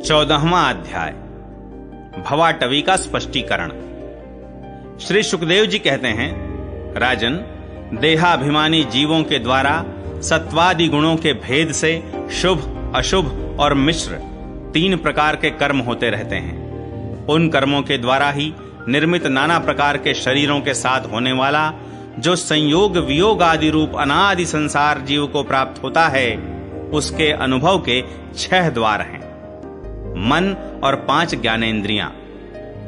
14वां अध्याय भवाटवी का स्पष्टीकरण। श्री सुखदेव जी कहते हैं, राजन, देहाभिमानी जीवों के द्वारा सत्वादि गुणों के भेद से शुभ, अशुभ और मिश्र 3 प्रकार के कर्म होते रहते हैं। उन कर्मों के द्वारा ही निर्मित नाना प्रकार के शरीरों के साथ होने वाला जो संयोग वियोग आदि रूप अनादि संसार जीव को प्राप्त होता है, उसके अनुभव के 6 द्वार हैं। मन और 5 ज्ञानेंद्रियां,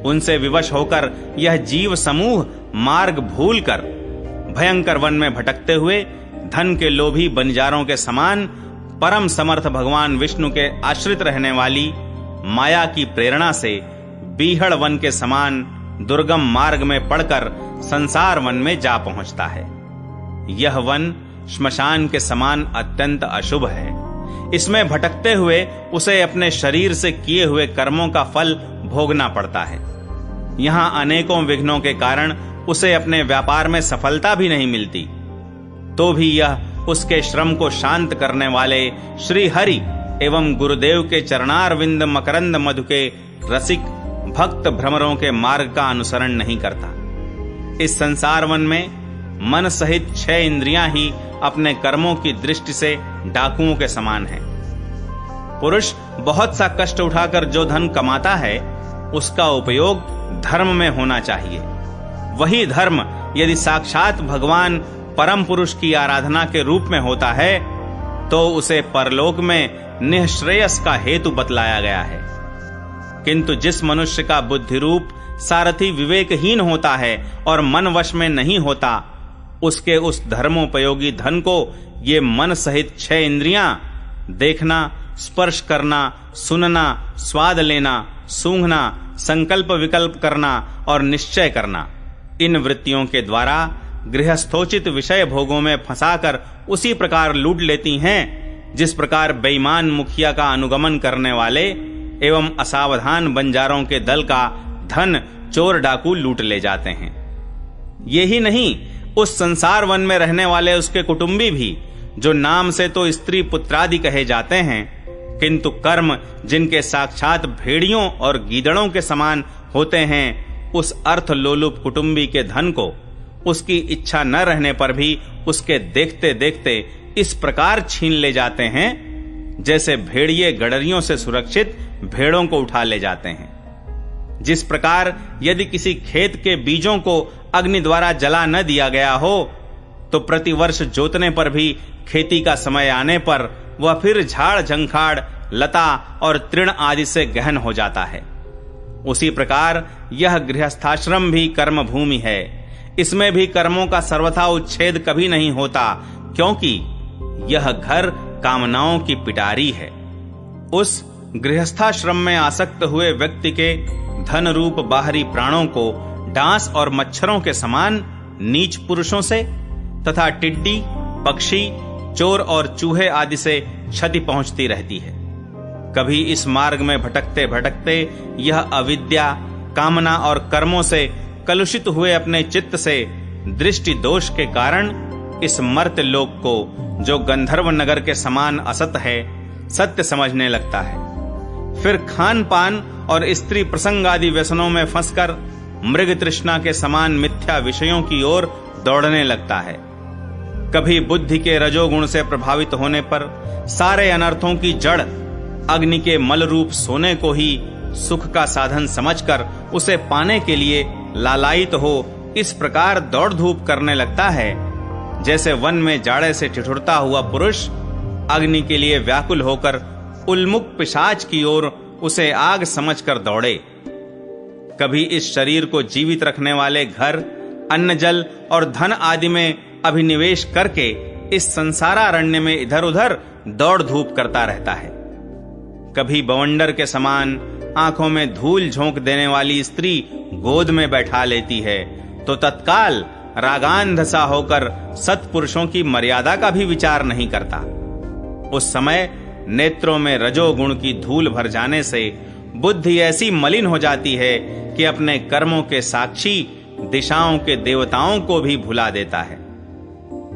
उनसे विवश होकर यह जीव समूह मार्ग भूलकर भयंकर वन में भटकते हुए धन के लोभी बंजारों के समान परम समर्थ भगवान विष्णु के आश्रित रहने वाली माया की प्रेरणा से बीहड़ वन के समान दुर्गम मार्ग में पड़कर संसार वन में जा पहुंचता है। यह वन श्मशान के समान अत्यंत अशुभ है। इसमें भटकते हुए उसे अपने शरीर से किए हुए कर्मों का फल भोगना पड़ता है। यहाँ अनेकों विघ्नों के कारण उसे अपने व्यापार में सफलता भी नहीं मिलती, तो भी यह उसके श्रम को शांत करने वाले श्री हरि एवं गुरुदेव के चरणारविंद मकरंद मधु के रसिक भक्त भ्रमरों के मार्ग का अनुसरण नहीं करता। इस संसार वन में मन सहित 6 इंद्रियां ही अपने कर्मों की दृष्टि से डाकुओं के समान हैं। पुरुष बहुत सा कष्ट उठाकर जो धन कमाता है, उसका उपयोग धर्म में होना चाहिए। वही धर्म यदि साक्षात भगवान परम पुरुष की आराधना के रूप में होता है, तो उसे परलोक में निःश्रेयस का हेतु बतलाया गया है। किंतु जिस मनुष्य का बुद्धि रूप सारथी विवेकहीन होता है और मन वश में नहीं होता, उसके उस धर्मोपयोगी धन को ये मन सहित 6 इंद्रियां देखना, स्पर्श करना, सुनना, स्वाद लेना, सूंघना, संकल्प विकल्प करना और निश्चय करना, इन वृत्तियों के द्वारा गृहस्थोचित विषय भोगों में फंसाकर उसी प्रकार लूट लेती हैं जिस प्रकार बेईमान मुखिया का अनुगमन करने वाले एवं असावधान बंजारों के दल का धन चोर डाकू लूट ले जाते हैं। यही नहीं, उस संसार वन में रहने वाले उसके कुटुंबी भी, जो नाम से तो स्त्री पुत्रादि कहे जाते हैं, किंतु कर्म जिनके साक्षात भेड़ियों और गीदड़ों के समान होते हैं, उस अर्थ लोलुप कुटुंबी के धन को उसकी इच्छा न रहने पर भी उसके देखते देखते इस प्रकार छीन ले जाते हैं जैसे भेड़िए गडरियों से सुरक्षित भेड़ों को उठा ले जाते हैं। जिस प्रकार यदि किसी खेत के बीजों को अग्नि द्वारा जला न दिया गया हो, तो प्रतिवर्ष जोतने पर भी खेती का समय आने पर वह फिर झाड़ झंखाड़, लता और तृण आदि से गहन हो जाता है। उसी प्रकार यह गृहस्थाश्रम भी कर्म भूमि है। इसमें भी कर्मों का सर्वथा उच्छेद कभी नहीं होता, क्योंकि यह घर कामनाओं की पिटारी है। उस गृहस्थाश्रम में आसक्त हुए व्यक्ति के धन रूप बाहरी प्राणों को डांस और मच्छरों के समान नीच पुरुषों से तथा टिड्डी, पक्षी, चोर और चूहे आदि से क्षति पहुंचती रहती है। कभी इस मार्ग में भटकते भटकते यह अविद्या, कामना और कर्मों से कलुषित हुए अपने चित्त से दृष्टि दोष के कारण इस मर्त्य लोक को, जो गंधर्व नगर के समान असत है, सत्य समझने लगता है। फिर खान पान और स्त्री प्रसंग आदि व्यसनों में फंसकर मृग तृष्णा के समान मिथ्या विषयों की ओर दौड़ने लगता है। कभी बुद्धि के रजोगुण से प्रभावित होने पर सारे अनर्थों की जड़ अग्नि के मल रूप सोने को ही सुख का साधन समझकर उसे पाने के लिए लालायित हो इस प्रकार दौड़ धूप करने लगता है जैसे वन में जाड़े से ठिठुरता हुआ पुरुष अग्नि के लिए व्याकुल होकर उन्मुख पिशाच की ओर उसे आग समझकर दौड़े। कभी इस शरीर को जीवित रखने वाले घर, अन्न, जल और धन आदि में अभिनिवेश करके इस संसारारण्य में इधर उधर दौड़ धूप करता रहता है। कभी बवंडर के समान आंखों में धूल झोंक देने वाली स्त्री गोद में बैठा लेती है, तो तत्काल रागांध सा होकर सत्पुरुषों की मर्यादा का भी विचार नहीं करता। उस समय नेत्रों में रजोगुण की धूल भर जाने से बुद्धि ऐसी मलिन हो जाती है कि अपने कर्मों के साक्षी दिशाओं के देवताओं को भी भुला देता है।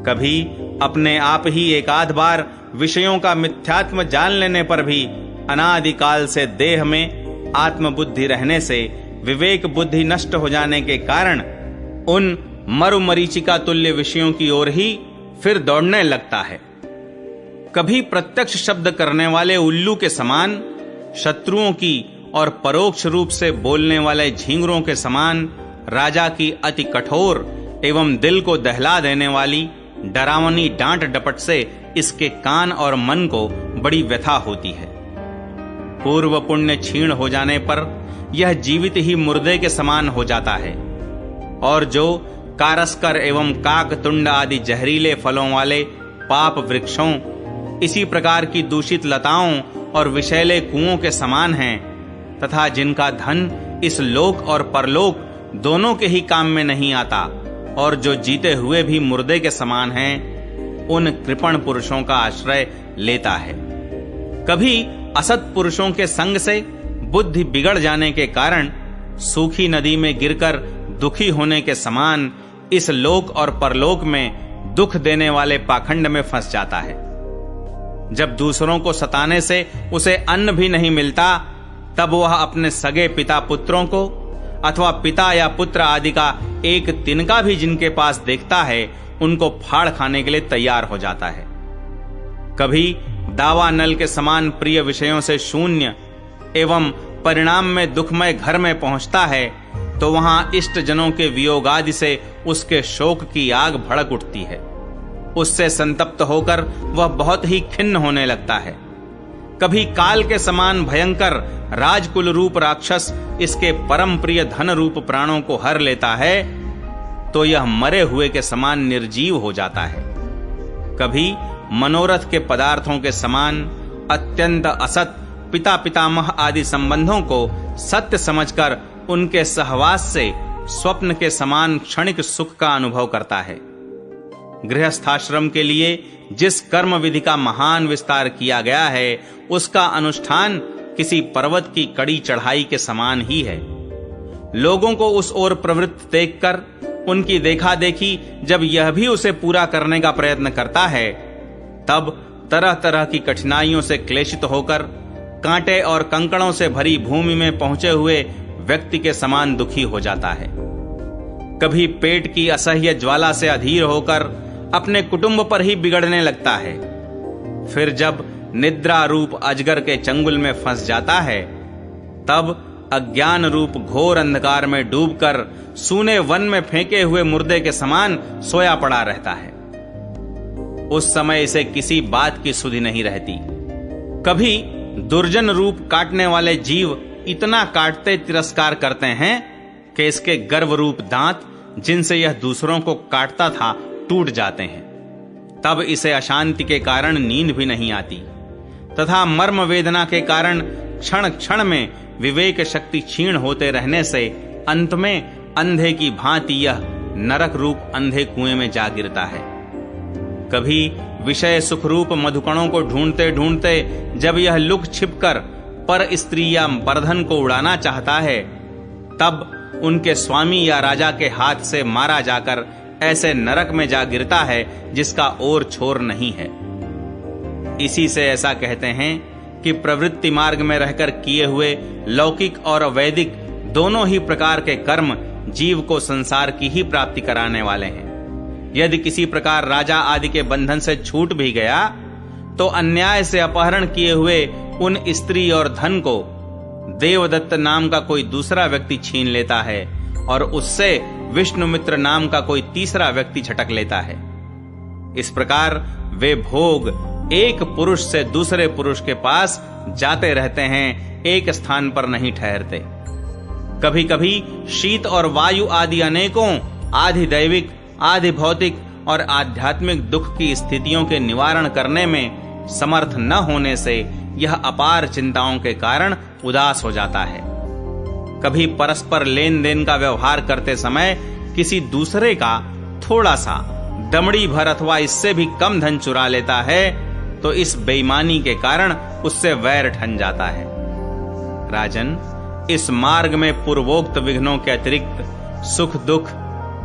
कभी अपने आप ही एकाध बार विषयों का मिथ्यात्म जान लेने पर भी अनादिकाल से देह में आत्मबुद्धि रहने से विवेक बुद्धि नष्ट हो जाने के कारण उन मरुमरीचिका तुल्य विषयों की ओर ही फिर दौड़ने लगता है। कभी प्रत्यक्ष शब्द करने वाले उल्लू के समान, शत्रुओं की और परोक्ष रूप से बोलने वाले झींगरों के समान राजा की अति कठोर एवं दिल को दहला देने वाली डरावनी डांट डपट से इसके कान और मन को बड़ी व्यथा होती है। पूर्व पुण्य क्षीण हो जाने पर यह जीवित ही मुर्दे के समान हो जाता है और जो कारस्कर एवं काकतुंड आदि जहरीले फलों वाले पाप वृक्षों, इसी प्रकार की दूषित लताओं और विषैले कुओं के समान हैं तथा जिनका धन इस लोक और परलोक दोनों के ही काम में नहीं आता और जो जीते हुए भी मुर्दे के समान हैं, उन कृपण पुरुषों का आश्रय लेता है। कभी असत पुरुषों के संग से बुद्धि बिगड़ जाने के कारण सूखी नदी में गिरकर दुखी होने के समान इस लोक और परलोक में दुख देने वाले पाखंड में फंस जाता है। जब दूसरों को सताने से उसे अन्न भी नहीं मिलता, तब वह अपने सगे पिता पुत्रों को अथवा पिता या पुत्र आदि का एक तिनका भी जिनके पास देखता है, उनको फाड़ खाने के लिए तैयार हो जाता है। कभी दावा नल के समान प्रिय विषयों से शून्य एवं परिणाम में दुखमय घर में पहुंचता है तो वहां इष्ट जनों के वियोग आदि से उसके शोक की आग भड़क उठती है। उससे संतप्त होकर वह बहुत ही खिन्न होने लगता है। कभी काल के समान भयंकर राजकुल रूप राक्षस इसके परम प्रिय धन रूप प्राणों को हर लेता है तो यह मरे हुए के समान निर्जीव हो जाता है। कभी मनोरथ के पदार्थों के समान अत्यंत असत पिता पितामह आदि संबंधों को सत्य समझकर उनके सहवास से स्वप्न के समान क्षणिक सुख का अनुभव करता है। गृहस्थाश्रम के लिए जिस कर्म विधि का महान विस्तार किया गया है, उसका अनुष्ठान किसी पर्वत की कड़ी चढ़ाई के समान ही है। लोगों को उस ओर प्रवृत्त देखकर उनकी देखा देखी जब यह भी उसे पूरा करने का प्रयत्न करता है, तब तरह तरह की कठिनाइयों से क्लेशित होकर कांटे और कंकड़ों से भरी भूमि में पहुंचे हुए व्यक्ति के समान दुखी हो जाता है। कभी पेट की असह्य ज्वाला से अधीर होकर अपने कुटुंब पर ही बिगड़ने लगता है। फिर जब निद्रा रूप अजगर के चंगुल में फंस जाता है, तब अज्ञान रूप घोर अंधकार में डूबकर सूने वन में फेंके हुए मुर्दे के समान सोया पड़ा रहता है। उस समय इसे किसी बात की सुधि नहीं रहती। कभी दुर्जन रूप काटने वाले जीव इतना काटते तिरस्कार करते हैं कि इसके गर्व रूप दांत, जिनसे यह दूसरों को काटता था, टूट जाते हैं। तब इसे अशांति के कारण नींद भी नहीं आती तथा मर्म वेदना के कारण क्षण क्षण में विवेक शक्ति क्षीण होते रहने से अंत में अंधे की भांति यह नरक रूप अंधे कुएं में जा गिरता है। कभी विषय सुख रूप मधुकणों को ढूंढते ढूंढते जब यह लुक छिपकर पर स्त्री या परधन को उड़ाना चाहता है, तब उनके स्वामी या राजा के हाथ से मारा जाकर ऐसे नरक में जा गिरता है जिसका ओर छोर नहीं है। इसी से ऐसा कहते हैं कि प्रवृत्ति मार्ग में रहकर किए हुए लौकिक और वैदिक दोनों ही प्रकार के कर्म जीव को संसार की ही प्राप्ति कराने वाले हैं। यदि किसी प्रकार राजा आदि के बंधन से छूट भी गया तो अन्याय से अपहरण किए हुए उन स्त्री और धन को देवदत्त नाम का कोई दूसरा व्यक्ति छीन लेता है और उससे विष्णुमित्र नाम का कोई तीसरा व्यक्ति झटक लेता है। इस प्रकार वे भोग एक पुरुष से दूसरे पुरुष के पास जाते रहते हैं, एक स्थान पर नहीं ठहरते। कभी कभी शीत और वायु आदि अनेकों आधि दैविक आधि भौतिक और आध्यात्मिक दुख की स्थितियों के निवारण करने में समर्थ न होने से यह अपार चिंताओं के कारण उदास हो जाता है। कभी परस्पर लेन देन का व्यवहार करते समय किसी दूसरे का थोड़ा सा दमड़ी भर अथवा इससे भी कम धन चुरा लेता है तो इस बेईमानी के कारण उससे वैर ठन जाता है। राजन, इस मार्ग में पूर्वोक्त विघ्नों के अतिरिक्त सुख दुख,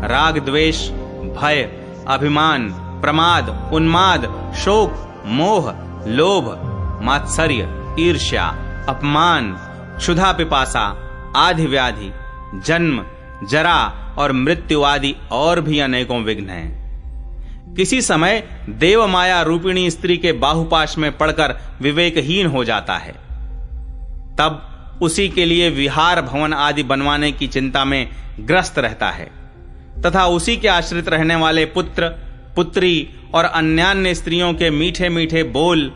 राग द्वेष, भय, अभिमान, प्रमाद, उन्माद, शोक, मोह, लोभ, मात्सर्य, ईर्ष्या, अपमान, क्षुधा पिपासा, आदि व्याधि, जन्म, जरा और मृत्यु आदि और भी अनेकों विघ्न हैं। किसी समय देव माया रूपिणी स्त्री के बाहुपाश में पड़कर विवेकहीन हो जाता है, तब उसी के लिए विहार भवन आदि बनवाने की चिंता में ग्रस्त रहता है तथा उसी के आश्रित रहने वाले पुत्र, पुत्री और अन्यान्य स्त्रियों के मीठे मीठे बोल,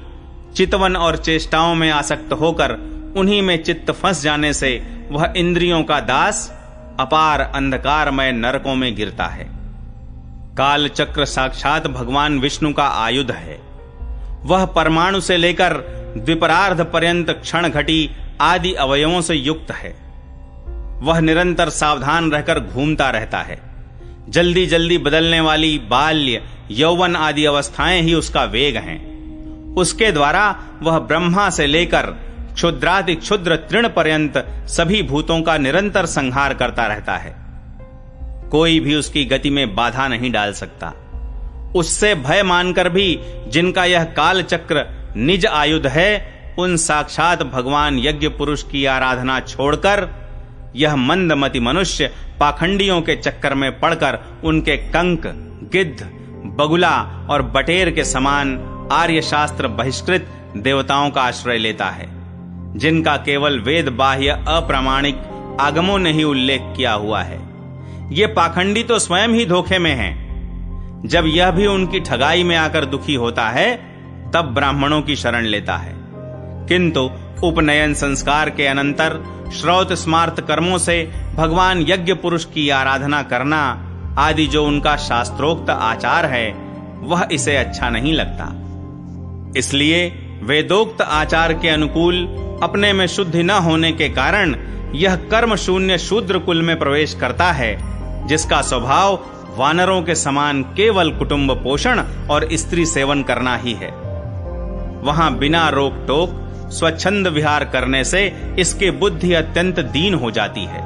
चितवन और चेष्टाओं में आसक्त होकर उन्हीं में चित्त फंस जाने से वह इंद्रियों का दास अपार अंधकारमय नरकों में गिरता है। काल चक्र साक्षात भगवान विष्णु का आयुध है। वह परमाणु से लेकर द्विपरार्ध पर्यंत क्षण घटी आदि अवयवों से युक्त है। वह निरंतर सावधान रहकर घूमता रहता है। जल्दी जल्दी बदलने वाली बाल्य, यौवन आदि अवस्थाएं ही उसका वेग हैं। उसके द्वारा वह ब्रह्मा से लेकर क्षुद्राति क्षुद्र तृण पर्यंत सभी भूतों का निरंतर संहार करता रहता है। कोई भी उसकी गति में बाधा नहीं डाल सकता। उससे भय मानकर भी जिनका यह काल चक्र निज आयुध है, उन साक्षात भगवान यज्ञ पुरुष की आराधना छोड़कर यह मंदमति मनुष्य पाखंडियों के चक्कर में पड़कर उनके कंक, गिद्ध, बगुला और बटेर के समान आर्य शास्त्र बहिष्कृत देवताओं का आश्रय लेता है, जिनका केवल वेद बाह्य अप्रामाणिक आगमों ने ही उल्लेख किया हुआ है। ये पाखंडी तो स्वयं ही धोखे में हैं। जब यह भी उनकी ठगाई में आकर दुखी होता है, तब ब्राह्मणों की शरण लेता है। किंतु उपनयन संस्कार के अनंतर श्रौत स्मार्त कर्मों से भगवान यज्ञ पुरुष की आराधना करना आदि जो उनका शास्त्रोक्त आचार है, वह इसे अच्छा नहीं लगता। इसलिए वेदोक्त आचार के अनुकूल अपने में शुद्धि न होने के कारण यह कर्म शून्य शूद्र कुल में प्रवेश करता है, जिसका स्वभाव वानरों के समान केवल कुटुंब पोषण और स्त्री सेवन करना ही है। वहां बिना रोक टोक स्वच्छंद विहार करने से इसकी बुद्धि अत्यंत दीन हो जाती है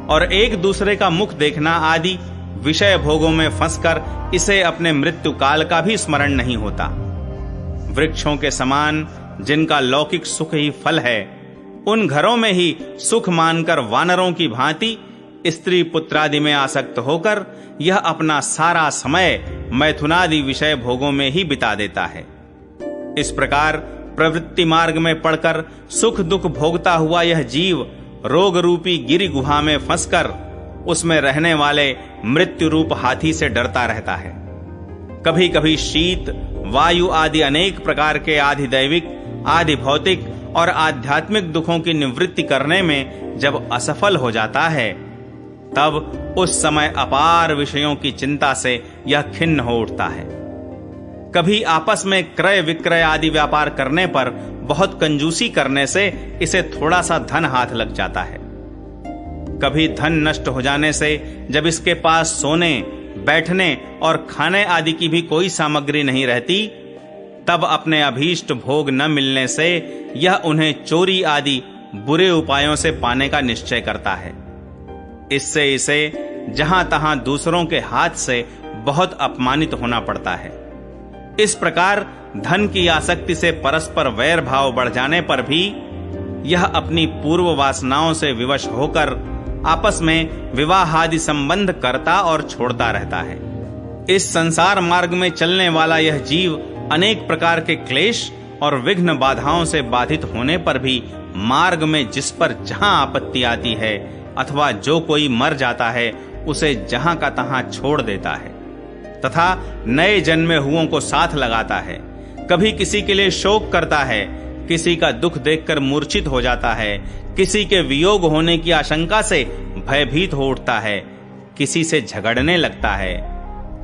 और एक दूसरे का मुख देखना आदि विषय भोगों में फंसकर इसे अपने मृत्यु काल का भी स्मरण नहीं होता। वृक्षों के समान जिनका लौकिक सुख ही फल है, उन घरों में ही सुख मानकर वानरों की भांति स्त्री पुत्रादि में आसक्त होकर यह अपना सारा समय मैथुनादि विषय भोगों में ही बिता देता है। इस प्रकार प्रवृत्ति मार्ग में पड़कर सुख दुख भोगता हुआ यह जीव रोग रूपी गिरि गुहा में फंसकर उसमें रहने वाले मृत्यु रूप हाथी से डरता रहता है। कभी कभी शीत, वायु आदि अनेक प्रकार के आधिदैविक, आदि भौतिक और आध्यात्मिक दुखों की निवृत्ति करने में जब असफल हो जाता है, तब उस समय अपार विषयों की चिंता से यह खिन्न हो उठता है। कभी आपस में क्रय विक्रय आदि व्यापार करने पर बहुत कंजूसी करने से इसे थोड़ा सा धन हाथ लग जाता है। कभी धन नष्ट हो जाने से जब इसके पास सोने, बैठने और खाने आदि की भी कोई सामग्री नहीं रहती, तब अपने अभीष्ट भोग न मिलने से यह उन्हें चोरी आदि बुरे उपायों से पाने का निश्चय करता है। इससे इसे जहां तहां दूसरों के हाथ से बहुत अपमानित होना पड़ता है। इस प्रकार धन की आसक्ति से परस्पर वैर भाव बढ़ जाने पर भी यह अपनी पूर्व वासनाओं से विवश होकर आपस में विवाह आदि संबंध करता और छोड़ता रहता है। इस संसार मार्ग में चलने वाला यह जीव अनेक प्रकार के क्लेश और विघ्न बाधाओं से बाधित होने पर भी मार्ग में जिस पर जहां आपत्ति आती है अथवा जो कोई मर जाता है, उसे जहां का तहां छोड़ देता है तथा नए जन्मे हुओं को साथ लगाता है। कभी किसी के लिए शोक करता है, किसी का दुख देखकर मूर्छित हो जाता है, किसी के वियोग होने की आशंका से भयभीत हो उठता है, किसी से झगड़ने लगता है।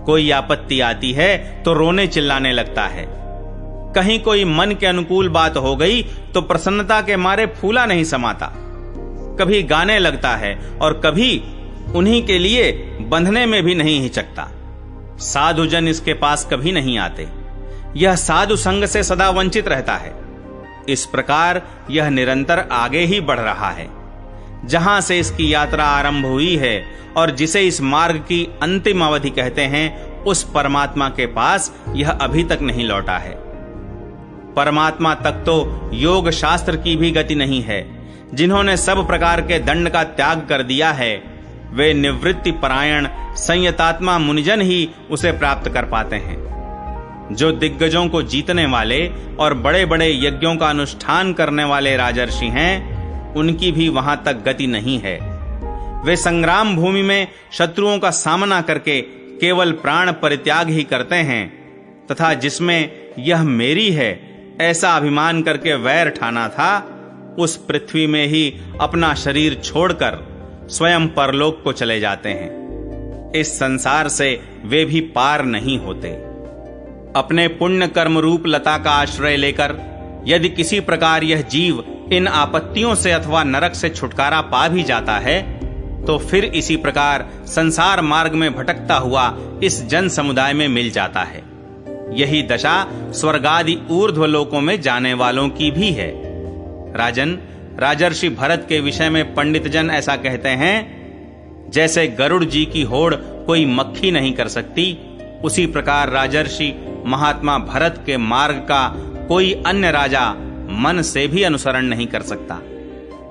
कोई आपत्ति आती है तो रोने चिल्लाने लगता है। कहीं कोई मन के अनुकूल बात हो गई तो प्रसन्नता के मारे फूला नहीं समाता। कभी गाने लगता है और कभी उन्हीं के लिए बंधने में भी नहीं हिचकता। साधुजन इसके पास कभी नहीं आते। यह साधु संग से सदा वंचित रहता है। इस प्रकार यह निरंतर आगे ही बढ़ रहा है। जहां से इसकी यात्रा आरंभ हुई है और जिसे इस मार्ग की अंतिम अवधि कहते हैं, उस परमात्मा के पास यह अभी तक नहीं लौटा है। परमात्मा तक तो योग शास्त्र की भी गति नहीं है। जिन्होंने सब प्रकार के दंड का त्याग कर दिया है, वे निवृत्ति परायण संयतात्मा मुनिजन ही उसे प्राप्त कर पाते हैं। जो दिग्गजों को जीतने वाले और बड़े-बड़े यज्ञों का अनुष्ठान करने वाले राजर्षि हैं, उनकी भी वहां तक गति नहीं है। वे संग्राम भूमि में शत्रुओं का सामना करके केवल प्राण परित्याग ही करते हैं तथा जिसमें यह मेरी है ऐसा अभिमान करके वैर ठाना था, उस पृथ्वी में ही अपना शरीर छोड़कर स्वयं परलोक को चले जाते हैं। इस संसार से वे भी पार नहीं होते। अपने पुण्य कर्म रूप लता का आश्रय लेकर यदि किसी प्रकार यह जीव इन आपत्तियों से अथवा नरक से छुटकारा पा भी जाता है, तो फिर इसी प्रकार संसार मार्ग में भटकता हुआ इस जन समुदाय में मिल जाता है। यही दशा स्वर्गादि ऊर्ध्व लोकों में जाने वालों की भी है। राजन, राजर्षि भरत के विषय में पंडित जन ऐसा कहते हैं, जैसे गरुड़ जी की होड़ कोई मक्खी नहीं कर सकती, उसी प्रकार राजर्षि महात्मा भरत के मार्ग का कोई अन्य राजा मन से भी अनुसरण नहीं कर सकता।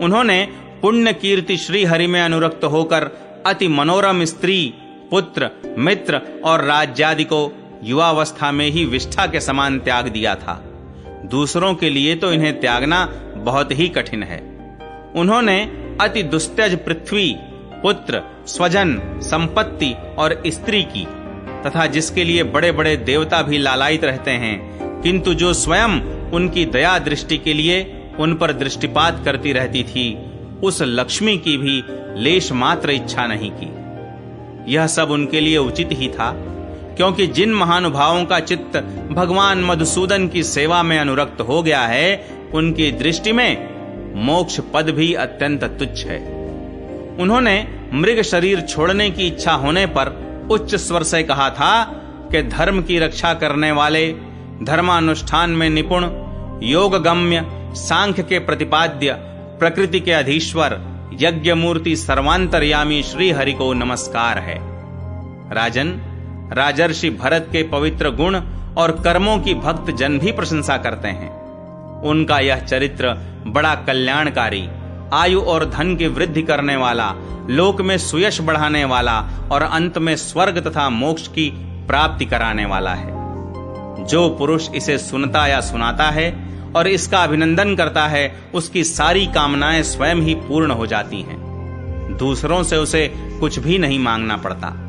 उन्होंने पुण्य कीर्ति श्री हरि में अनुरक्त होकर अति मनोरम स्त्री, पुत्र, मित्र और राज्यादि को युवावस्था में ही विष्ठा के समान त्याग दिया था। दूसरों के लिए तो इन्हें त्यागना बहुत ही कठिन है। उन्होंने अति दुस्त्यज पृथ्वी, पुत्र, स्वजन, संपत्ति और स्त्री की, तथा जिसके लिए बड़े-बड़े देवता भी लालायित रहते हैं, किंतु जो स्वयं उनकी दया दृष्टि के लिए उन पर दृष्टिपात करती रहती थी, उस लक्ष्मी की भी लेश मात्र इच्छा नहीं की। यह सब उनके लिए उचित ही था, क्योंकि जिन महानुभावों का चित्त भगवान मधुसूदन की सेवा में अनुरक्त हो गया है, उनकी दृष्टि में मोक्ष पद भी अत्यंत तुच्छ है। उन्होंने मृग शरीर छोड़ने की इच्छा होने पर उच्च स्वर से कहा था कि धर्म की रक्षा करने वाले, धर्मानुष्ठान में निपुण, योगगम्य, सांख्य के प्रतिपाद्य, प्रकृति के अधीश्वर, यज्ञ मूर्ति सर्वांतर्यामी श्री हरि को नमस्कार है। राजन, राजर्षि भरत के पवित्र गुण और कर्मों की भक्त जन भी प्रशंसा करते हैं। उनका यह चरित्र बड़ा कल्याणकारी, आयु और धन की वृद्धि करने वाला, लोक में सुयश बढ़ाने वाला और अंत में स्वर्ग तथा मोक्ष की प्राप्ति कराने वाला है। जो पुरुष इसे सुनता या सुनाता है और इसका अभिनंदन करता है, उसकी सारी कामनाएं स्वयं ही पूर्ण हो जाती हैं। दूसरों से उसे कुछ भी नहीं मांगना पड़ता।